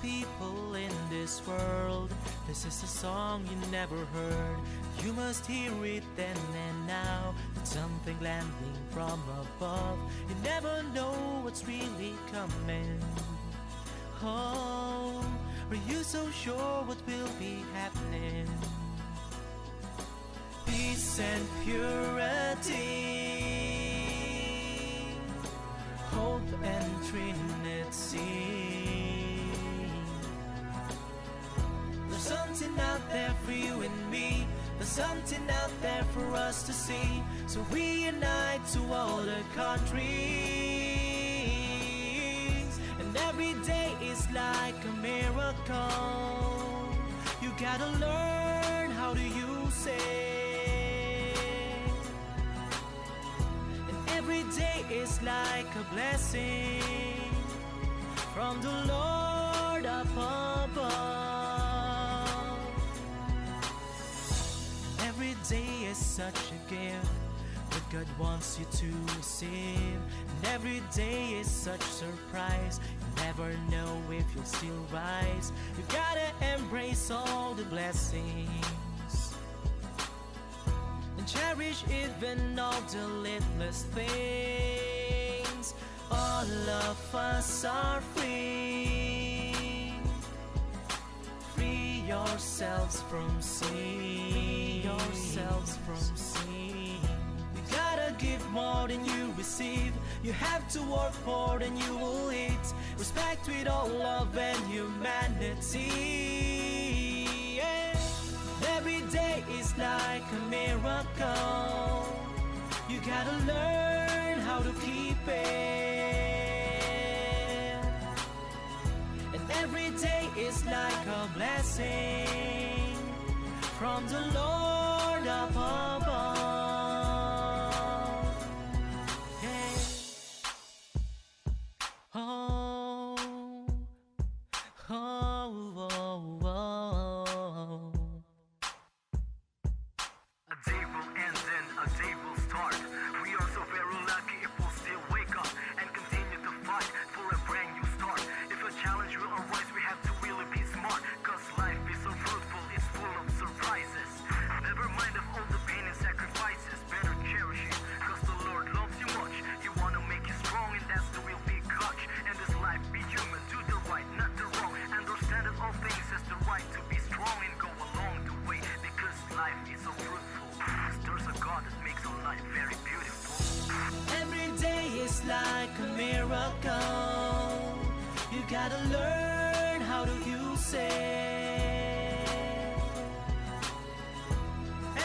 people in this world. This is a song you never heard. You must hear it then and now. It's something landing from above. You never know what's really coming. Oh, are you so sure what will be happening? Peace and purity, hope and Trinity. There's something out there for you and me. There's something out there for us to see. So we unite to all the countries, and every day is like a miracle. You gotta learn how to use it, and every day is like a blessing from the Lord up above. Every day is such a gift that God wants you to receive, and every day is such surprise. You never know if you'll still rise. You gotta embrace all the blessings and cherish even all the littlest things. All of us are free. Free yourselves from sin. Yourselves from sin. You gotta give more than you receive. You have to work more than you will eat. Respect with all love and humanity. Yeah. Every day is like a miracle. You gotta learn how to keep it, and every day is like a blessing from the Lord up above. Yeah. Oh, oh, oh, oh. A day will end and a day will start. We are so very lucky if we'll still wake up and continue to fight for a brand new start. If a challenge will arise, we have to really be smart, cause life is so fruitful, it's full of surprises. Never mind of all the pain and sacrifices, better cherish it, cause the Lord loves you much. He wanna make you strong, and that's the real big catch. And this life, be human, do the right, not the wrong. Understand that all things has the right to be strong and go along the way, because life is so fruitful. There's a God that makes our life very beautiful. Every day is like a miracle. You gotta learn how to use it.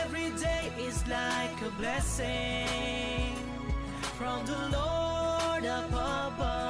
Every day is like a blessing from the Lord up above.